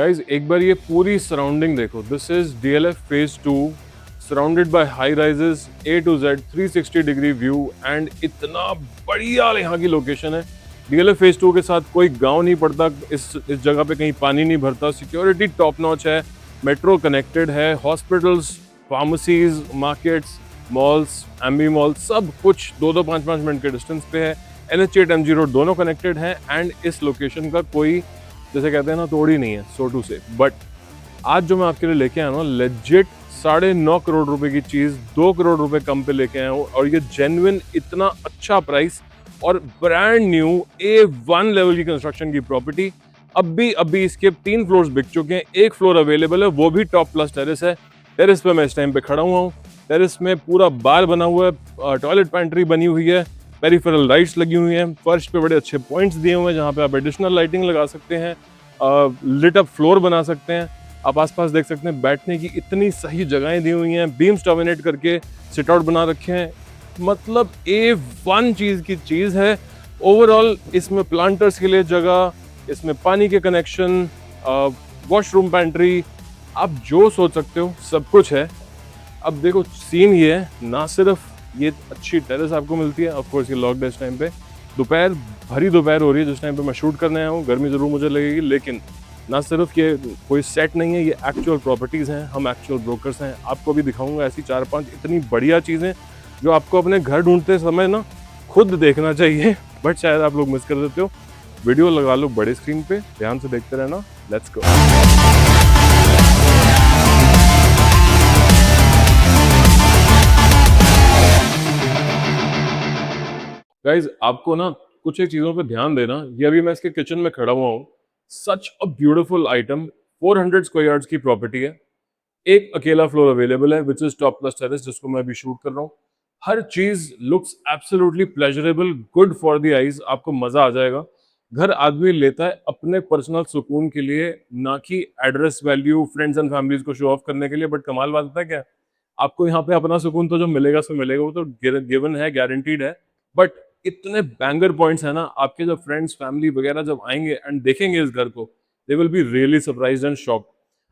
Guys एक बार ये पूरी सराउंडिंग देखो। This is DLF phase 2 surrounded by high rises A to Z 360 degree view and इतना बढ़िया यहाँ की लोकेशन है। DLF फेज 2 के साथ कोई गांव नहीं पड़ता, इस जगह पे कहीं पानी नहीं भरता, सिक्योरिटी टॉप नॉच है, मेट्रो कनेक्टेड है, hospitals, pharmacies, markets, malls, Ambi mall, सब कुछ 2-5 मिनट के डिस्टेंस पे है। NH8 MG रोड दोनों कनेक्टेड हैं एंड इस लोकेशन का कोई, जैसे कहते हैं ना, तोड़ ही नहीं है सो टू से। बट आज जो मैं आपके लिए लेके आया हूँ, लेजिट 9.5 करोड़ रुपए की चीज 2 करोड़ रुपए कम पे लेके आया हूँ, और ये जेन्युइन इतना अच्छा प्राइस और ब्रांड न्यू A1 लेवल की कंस्ट्रक्शन की प्रॉपर्टी। अभी इसके 3 फ्लोर्स बिक चुके हैं, 1 फ्लोर अवेलेबल है, वो भी टॉप प्लस टेरेस है। टेरेस पे मैं इस टाइम पे खड़ा हुआ हूँ। टेरेस में पूरा बार बना हुआ है, टॉयलेट पैंट्री बनी हुई है, पेरिफेरल लाइट्स लगी हुई हैं, फर्श पे बड़े अच्छे पॉइंट्स दिए हुए हैं जहाँ पे आप एडिशनल लाइटिंग लगा सकते हैं, लिट अप फ्लोर बना सकते हैं। आप आसपास देख सकते हैं बैठने की इतनी सही जगहें दी हुई हैं, बीम्स डोमिनेट करके सिट आउट बना रखे हैं। मतलब A1 चीज़ की चीज़ है। ओवरऑल इसमें प्लांटर्स के लिए जगह, इसमें पानी के कनेक्शन, वॉशरूम पैंट्री, आप जो सोच सकते हो सब कुछ है। अब देखो सीन ये है, ना सिर्फ ये अच्छी टेरेस आपको मिलती है, ऑफ कोर्स ये लॉकडाउन इस टाइम पे दोपहर, भरी दोपहर हो रही है जिस टाइम पे मैं शूट करने आया हूँ, गर्मी ज़रूर मुझे लगेगी, लेकिन ना सिर्फ ये कोई सेट नहीं है, ये एक्चुअल प्रॉपर्टीज़ हैं, हम एक्चुअल ब्रोकर्स हैं। आपको भी दिखाऊंगा ऐसी 4-5 इतनी बढ़िया चीज़ें जो आपको अपने घर ढूंढते समय ना खुद देखना चाहिए, बट शायद आप लोग मिस कर देते हो। वीडियो लगा लो बड़े स्क्रीन पे, ध्यान से देखते रहना। Let's go. गाइज आपको ना कुछ एक चीज़ों पे ध्यान देना। ये अभी मैं इसके किचन में खड़ा हुआ हूँ। Such a beautiful item, 400 square yards की प्रॉपर्टी है, एक अकेला फ्लोर अवेलेबल है which is top plus terrace, जिसको मैं अभी शूट कर रहा हूँ। हर चीज looks absolutely pleasurable, good for the eyes, आपको मजा आ जाएगा। घर आदमी लेता है अपने पर्सनल सुकून के लिए, ना कि address value, friends and families को शो ऑफ करने के लिए। बट कमाल बात है क्या, आपको यहाँ पे अपना सुकून तो जो मिलेगा सो मिलेगा, वो तो गिवन है, गारंटीड है। बट इतने बैंगर पॉइंट्स है ना, आपके जब फ्रेंड्स फैमिली वगैरह जब आएंगे एंड देखेंगे इस घर को, they will be really surprised and shocked.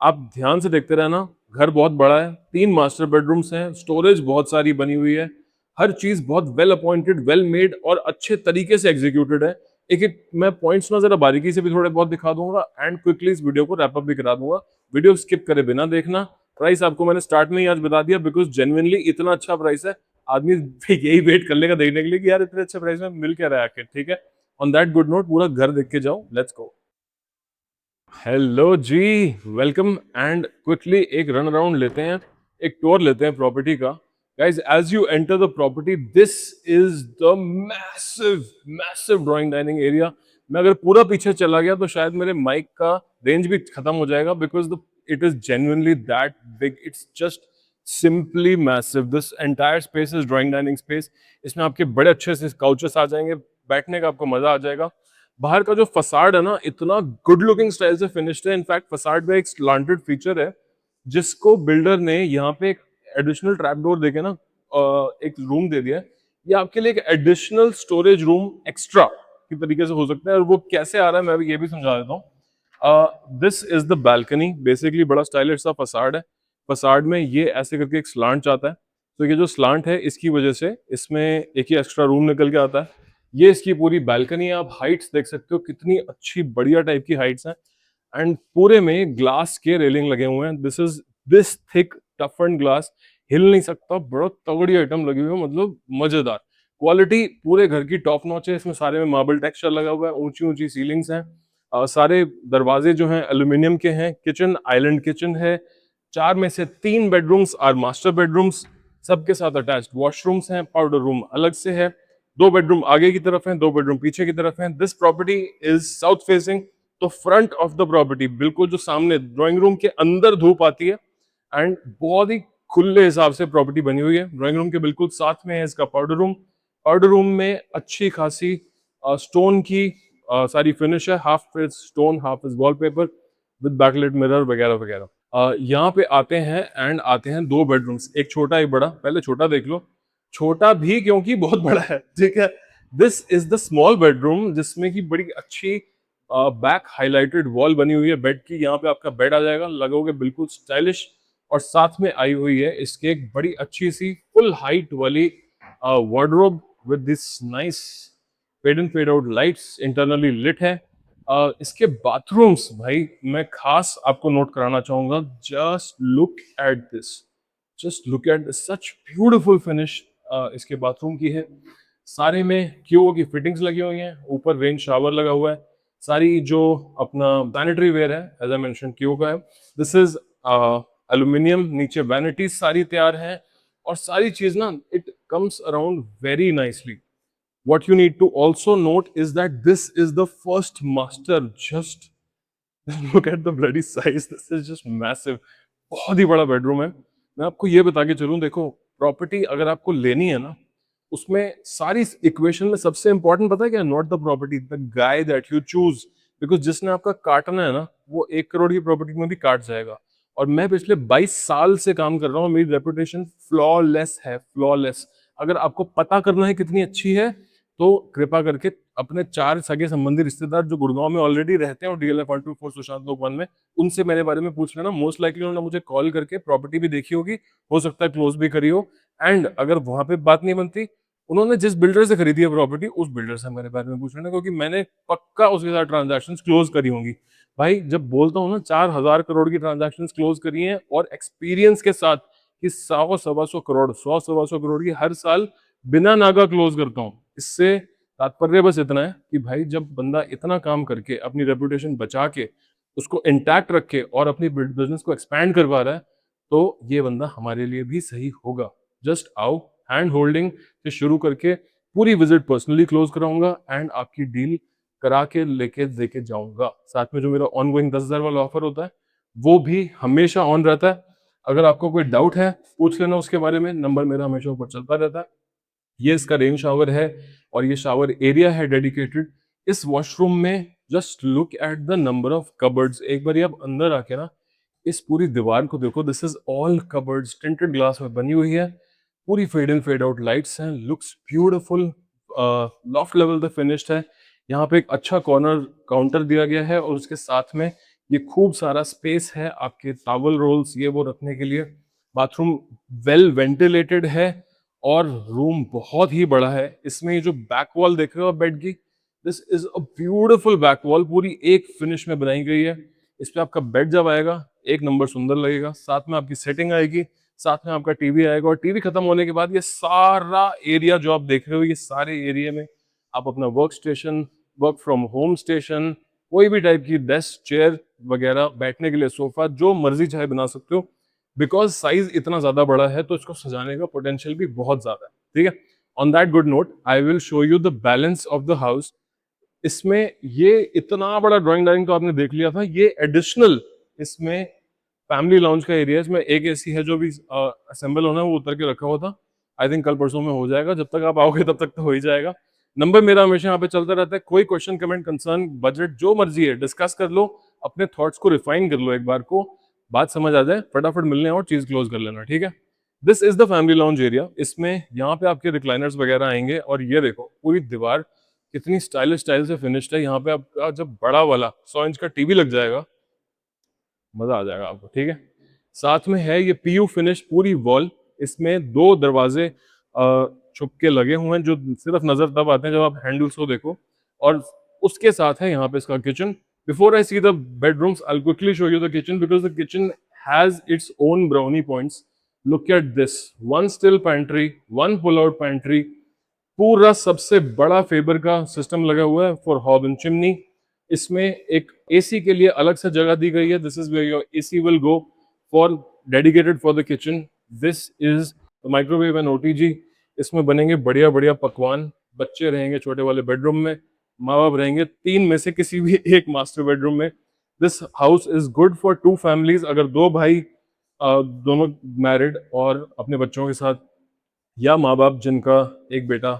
आप ध्यान से देखते रहना। घर बहुत बड़ा है, 3 मास्टर बेडरूम्स हैं, स्टोरेज बहुत सारी बनी हुई है, हर चीज बहुत वेल अपॉइंटेड, वेल मेड और अच्छे तरीके से एग्जीक्यूटेड है। एक एक मैं पॉइंट्स ना जरा बारीकी से भी थोड़े बहुत दिखा दूंगा एंड क्विकली इस वीडियो को रैप अप भी करा दूंगा। वीडियो स्किप करे बिना देखना। प्राइस आपको मैंने स्टार्ट में ही आज बता दिया, बिकॉज जेन्युइनली इतना अच्छा प्राइस है, आदमी यही वेट कर लेगा देखने के लिए कि यार इतने अच्छे प्राइस में मिल क्या रहा है आखिर। ठीक है, ऑन दैट गुड नोट पूरा घर देख के जाओ। Let's go. Hello ji, welcome and quickly एक रन अराउंड लेते हैं, एक टूर लेते हैं प्रॉपर्टी का। Guys as you enter the property, this is the massive massive drawing dining area. मैं अगर पूरा पीछे चला गया तो शायद मेरे माइक का रेंज भी खत्म हो जाएगा, because the it is genuinely that big, it's just simply massive. This entire space is drawing dining space. इसमें आपके बड़े अच्छे से काउचेस आ जाएंगे, बैठने का आपको मजा आ जाएगा। बाहर का जो फसाड है ना, इतना गुड लुकिंग स्टाइल से फिनिश्ड है। इनफैक्ट फसाड में एक स्लांटेड फीचर है, जिसको बिल्डर ने यहाँ पे एक एडिशनल ट्रैप डोर देके ना एक रूम दे दिया है। ये आपके लिए एक एडिशनल स्टोरेज रूम एक्स्ट्रा की तरीके से हो सकता है, और वो कैसे आ रहा है मैं भी ये भी समझा देता हूँ। This is the balcony. Basically बड़ा स्टाइलिश सा फसाड है। फसाड में ये ऐसे करके एक स्लांट आता है, तो ये जो स्लांट है इसकी वजह से इसमें एक ही एक्स्ट्रा रूम निकल के आता है। ये इसकी पूरी बैल्कनी है। आप हाइट्स देख सकते हो, कितनी अच्छी बढ़िया टाइप की हाइट्स हैं, एंड पूरे में ग्लास के रेलिंग लगे हुए हैं। दिस थिक टफन ग्लास, हिल नहीं सकता, बड़ा तगड़ी आइटम लगी हुई है, मतलब मजेदार क्वालिटी। पूरे घर की टॉप नॉच है। इसमें सारे में मार्बल टेक्सचर लगा हुआ है, ऊंची ऊंची सीलिंग्स हैं, सारे दरवाजे जो हैं एल्यूमिनियम के हैं। किचन आइलैंड किचन है। 4 में से 3 बेडरूम्स आर मास्टर बेडरूम्स, सबके साथ अटैच्ड वॉशरूम्स हैं। पाउडर रूम अलग से है। 2 बेडरूम आगे की तरफ हैं, 2 बेडरूम पीछे की तरफ हैं। This property is south facing, तो फ्रंट ऑफ द प्रॉपर्टी बिल्कुल जो सामने ड्राइंग रूम के अंदर धूप आती है, एंड बहुत ही खुले हिसाब से प्रॉपर्टी बनी हुई है। ड्राइंग रूम के बिल्कुल साथ में है इसका पाउडर रूम। पाउडर रूम में अच्छी खासी स्टोन की सारी फिनिश है, half is stone half is wallpaper with backlight mirror वगैरह वगैरह। यहाँ पे आते हैं एंड आते हैं 2 बेडरूम्स, एक छोटा एक बड़ा। पहले छोटा देख लो, छोटा भी क्योंकि बहुत बड़ा है। ठीक है, this is the small bedroom, जिसमें की बड़ी अच्छी बैक हाइलाइटेड वॉल बनी हुई है बेड की, यहाँ पे आपका बेड आ जाएगा, लगोगे बिल्कुल स्टाइलिश। और साथ में आई हुई है इसके एक बड़ी अच्छी सी फुल हाइट वाली wardrobe with this nice fade in fade out lights, internally lit है। इसके बाथरूम्स भाई मैं खास आपको नोट कराना चाहूंगा, just look at this, just look at such beautiful finish इसके बाथरूम की है। सारे में क्यू की फिटिंग्स लगी हुई हैं, ऊपर रेन शावर लगा हुआ है, सारी जो अपना सैनिटरी वेयर है एज आई मेंशन क्यू का है, दिस इज एल्यूमिनियम, नीचे वैनिटीज सारी तैयार हैं, और सारी चीज ना it comes around very nicely. What you need to also note is that this is the first master. Just look at the bloody size. This is just massive. बहुत ही बड़ा बेडरूम है। मैं आपको ये बता के चलूं, देखो प्रॉपर्टी अगर आपको लेनी है ना, उसमें सारी इक्वेशन में सबसे इंपॉर्टेंट पता है क्या? Not the property, the guy that you choose. Because जिसने आपका काटना है ना, वो 1 करोड़ की प्रॉपर्टी में भी काट जाएगा। और मैं पिछले 22 साल से काम कर रहा हूँ, मेरी रेपुटेशन फ्लॉलेस है, फ्लॉलेस। अगर आपको पता करना है कितनी अच्छी है, तो कृपा करके अपने 4 सगे संबंधी रिश्तेदार जो गुड़गांव में ऑलरेडी रहते हैं और DLF 124 सुशांत लोक 1 में, उनसे मेरे बारे में पूछ लेना। मोस्ट लाइकली उन्होंने मुझे कॉल करके प्रॉपर्टी भी देखी होगी, हो सकता है क्लोज भी करी हो। एंड अगर वहां पे बात नहीं बनती, उन्होंने जिस बिल्डर से खरीदी है प्रॉपर्टी, उस बिल्डर से मेरे बारे में पूछ लेना, क्योंकि मैंने पक्का उसके साथ ट्रांजैक्शंस क्लोज करी होंगी। भाई जब बोलता हूँ ना 4,000 करोड़ की ट्रांजैक्शंस क्लोज करी हैं, और एक्सपीरियंस के साथ कि 100-125 करोड़, 100-125 करोड़ की हर साल बिना नागा क्लोज करता हूँ। इससे तात्पर्य बस इतना है कि भाई जब बंदा इतना काम करके अपनी रेपुटेशन बचा के उसको इंटैक्ट रख के और अपनी बिजनेस को एक्सपैंड करवा रहा है, तो ये बंदा हमारे लिए भी सही होगा। जस्ट आओ, हैंड होल्डिंग से शुरू करके पूरी विजिट पर्सनली क्लोज कराऊंगा एंड आपकी डील करा के लेके जाऊंगा। साथ में जो मेरा ऑनगोइंग 10,000 वाला ऑफर होता है, वो भी हमेशा ऑन रहता है। अगर आपको कोई डाउट है, पूछ लेना उसके बारे में, नंबर मेरा हमेशा ऊपर चलता रहता है। ये इसका रेन शावर है, और ये शावर एरिया है डेडिकेटेड। इस वॉशरूम में just look at the number of cupboards. एक बार आप अंदर आके ना इस पूरी दीवार को देखो, this is all cupboards, tinted glass में बनी हुई है, पूरी fade in fade out lights हैं, looks beautiful. Loft level the finished है। यहाँ पे एक अच्छा कॉर्नर काउंटर दिया गया है, और उसके साथ में ये खूब सारा स्पेस है आपके टॉवल रोल्स ये वो रखने के लिए। बाथरूम वेल वेंटिलेटेड है, और रूम बहुत ही बड़ा है। इसमें ये जो बैक वॉल देख रहे हो बेड की, this is a beautiful back wall, पूरी एक फिनिश में बनाई गई है। इस पे आपका बेड जब आएगा, एक नंबर सुंदर लगेगा। साथ में आपकी सेटिंग आएगी, साथ में आपका टीवी आएगा, और टीवी खत्म होने के बाद ये सारा एरिया जो आप देख रहे हो, ये सारे एरिया में आप अपना work station, work from home station, कोई भी टाइप की डेस्क, चेयर वगैरह, बैठने के लिए सोफा, जो मर्जी चाहे बना सकते हो। बिकॉज साइज इतना ज्यादा बड़ा है, तो इसको सजाने का पोटेंशियल भी बहुत ज्यादा है। ठीक है, on that good note I will show you the balance of the house. इसमें ये इतना बड़ा ड्राइंग डाइनिंग तो आपने देख लिया था, ये एडिशनल इसमें फैमिली लाउंज का एरिया है। इसमें एक एसी है जो भी असेंबल होना है, वो उतर के रखा हुआ था। आई थिंक कल परसों में हो जाएगा, जब तक आप आओगे तब तक तो हो ही जाएगा। नंबर मेरा हमेशा यहाँ पे चलता रहता है, कोई क्वेश्चन कमेंट कंसर्न बजट जो मर्जी है डिस्कस कर लो, अपने थॉट्स को रिफाइन कर लो, एक बार को बात समझ आ जाए फटाफट मिलने और चीज क्लोज कर लेना। ठीक है, this is the family lounge area. इसमें यहाँ पे आपके रिक्लाइनर्स वगैरह आएंगे, और ये देखो पूरी दीवार कितनी स्टाइलिश स्टाइल से फिनिश्ड है। यहाँ पे आपका जब बड़ा वाला 100 इंच का टीवी लग जाएगा, मजा आ जाएगा आपको। ठीक है, साथ में है ये PU फिनिश पूरी वॉल। इसमें 2 दरवाजे छुप के लगे हुए हैं, जो सिर्फ नजर तब आते हैं जब आप हैंडल्स को देखो। और उसके साथ है यहाँ पे इसका kitchen. Before I see the bedrooms, I will quickly show you the kitchen, because the kitchen has its own brownie points. Look at this, 1 still pantry, 1 pull out pantry, पूरा सबसे बड़ा फेबर का सिस्टम लगा हुआ है for hob and chimney. इसमें एक AC के लिए अलग से जगह दी गई है, this is where your AC will go for dedicated for the kitchen. This is microwave and OTG। इसमें बनेंगे बढ़िया बढ़िया पकवान। बच्चे रहेंगे छोटे वाले बेडरूम में, माँ बाप रहेंगे 3 में से किसी भी एक मास्टर बेडरूम में। This house is good for 2 families. अगर 2 भाई दोनों मैरिड और अपने बच्चों के साथ, या माँ बाप जिनका एक बेटा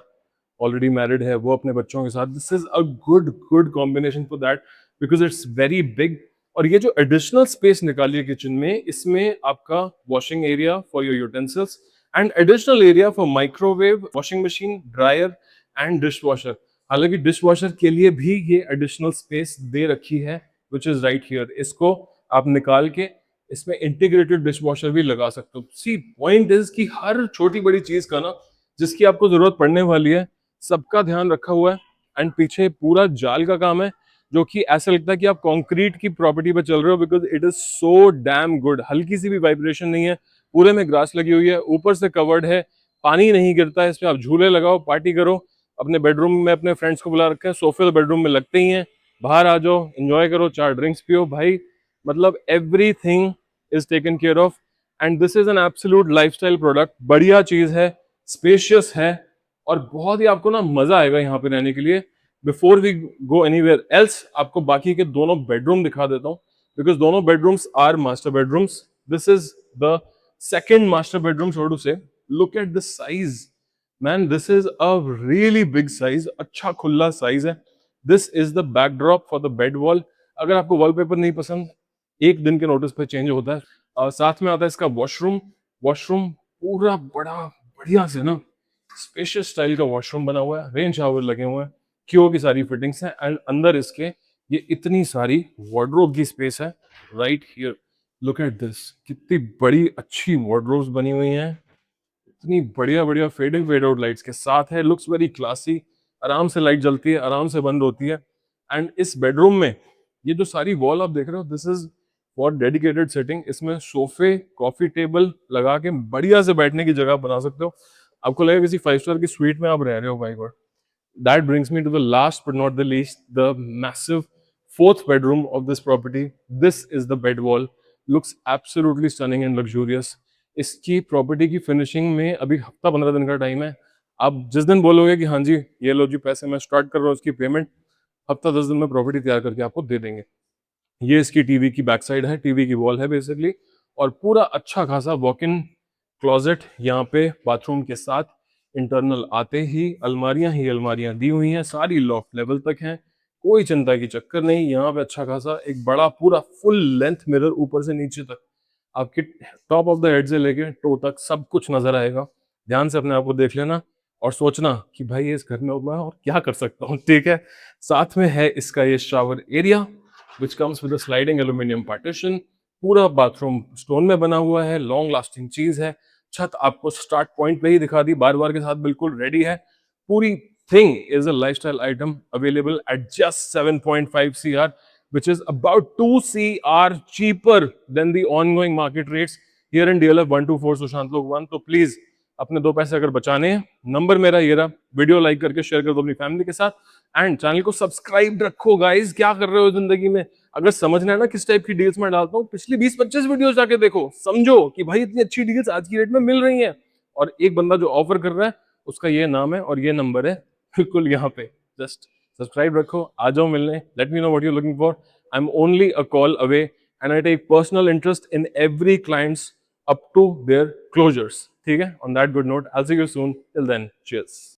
ऑलरेडी मैरिड है वो अपने बच्चों के साथ, this is a good good combination for that, because it's very big. और ये जो एडिशनल स्पेस निकाली है किचन में, इसमें आपका washing area for your utensils and additional area for microwave, washing machine, dryer and dish washer. हालांकि dish washer के लिए भी ये एडिशनल स्पेस दे रखी है, विच इज राइट हियर। इसको आप निकाल के इसमें इंटीग्रेटेड डिश वॉशर भी लगा सकते हो। सी पॉइंट इज कि हर छोटी बड़ी चीज का ना, जिसकी आपको जरूरत पड़ने वाली है, सबका ध्यान रखा हुआ है। एंड पीछे पूरा जाल का काम है, जो कि ऐसा लगता है कि आप कंक्रीट की प्रॉपर्टी पे चल रहे हो, because it is so damn good. हल्की सी भी वाइब्रेशन नहीं है, पूरे में ग्रास लगी हुई है, ऊपर से कवर्ड है, पानी नहीं गिरता है इस पे। आप झूले लगाओ, पार्टी करो। अपने बेडरूम में अपने फ्रेंड्स को बुला रखे हैं, सोफे तो बेडरूम में लगते ही हैं। बाहर आ जाओ, एंजॉय करो, 4 ड्रिंक्स पियो भाई। मतलब everything is taken care of, and this is an absolute lifestyle product. बढ़िया चीज है, स्पेशियस है, और बहुत ही आपको ना मजा आएगा यहाँ पे रहने के लिए। Before we go anywhere else, आपको बाकी के दोनों बेडरूम दिखा देता हूँ, बिकॉज दोनों bedrooms are master bedrooms. This is the second master bedroom, so to say. Look at the size man, this is a really big size, अच्छा खुला साइज है। This is the backdrop for the bed wall. अगर आपको wallpaper नहीं पसंद, एक दिन के नोटिस पे चेंज होता है। साथ में आता है इसका वॉशरूम। वॉशरूम पूरा बड़ा बढ़िया से ना स्पेशियस स्टाइल का वॉशरूम बना हुआ है, रेन शावर लगे हुए हैं, क्यू की सारी फिटिंग्स हैं, एंड अंदर इसके ये इतनी सारी वार्डरोब की स्पेस है right here. Look at this, कितनी बड़ी अच्छी वार्डरोब्स बनी हुई हैं, इतनी बढ़िया बढ़िया फेडेड फेड आउट लाइट्स के साथ है। लुक्स वेरी क्लासी, आराम से लाइट जलती है, आराम से बंद होती है। एंड इस बेडरूम में ये जो सारी वॉल आप देख रहे हो, this is for dedicated setting. इसमें सोफे, कॉफी टेबल लगा के बढ़िया से बैठने की जगह बना सकते हो। आपको लगेगा किसी 5 स्टार की स्वीट में आप रह रहे हो भाई। God, that brings me to the last but not the least, the massive fourth bedroom of this property. This is the bed wall. Looks absolutely stunning and luxurious. इसकी प्रॉपर्टी की finishing में अभी हफ्ता 15 दिन का टाइम है। आप जिस दिन बोलोगे कि हाँ जी ये लो जी पैसे मैं स्टार्ट कर रहा हूँ, उसकी पेमेंट हफ्ता 10 दिन में प्रॉपर्टी तैयार करके आपको दे देंगे। ये इसकी टीवी की बैक साइड है, टीवी की वॉल है बेसिकली, और पूरा अच्छा खासा वॉक इन क्लोजेट यहाँ पे बाथरूम के साथ। इंटरनल आते ही अलमारियां दी हुई हैं, सारी लॉफ्ट लेवल तक हैं, कोई चिंता की चक्कर नहीं। यहाँ पे अच्छा खासा एक बड़ा पूरा फुल लेंथ मिरर ऊपर से नीचे तक, आपके टॉप ऑफ द हेड से लेके टो तक सब कुछ नजर आएगा। ध्यान से अपने आप को देख लेना और सोचना कि भाई ये इस घर में मैं और क्या कर सकता हूँ, ठीक है। साथ में है इसका ये shower area, which comes with sliding aluminium partition. पूरा बाथरूम स्टोन में बना हुआ है, लॉन्ग लास्टिंग चीज है। छत आपको स्टार्ट पॉइंट पे ही दिखा दी, बार बार के साथ बिल्कुल रेडी है। पूरी thing is a lifestyle item available at just 7.5 CR, which is about 2 CR cheaper than the ongoing market rates here in DLF 124 Sushant लोक 1। तो प्लीज अपने 2 पैसे अगर बचाने हैं, नंबर मेरा ये रहा, वीडियो लाइक करके शेयर कर दो अपनी फैमिली के साथ, एंड चैनल को सब्सक्राइब रखो। गाइस क्या कर रहे हो जिंदगी में? अगर समझना है ना किस टाइप की डील्स मैं डालता हूँ, पिछली 20-25 वीडियोस जाके देखो, समझो कि भाई इतनी अच्छी डील्स आज की डेट में मिल रही हैं। और एक बंदा जो ऑफर कर रहा है उसका ये नाम है और ये नंबर है, बिल्कुल यहाँ पे। जस्ट सब्सक्राइब रखो, आ जाओ मिलने, let me know what you looking for. I am only a call away and I take personal interest in every clients up to their closures, ठीक है। On that good note, I will see you soon, till then cheers.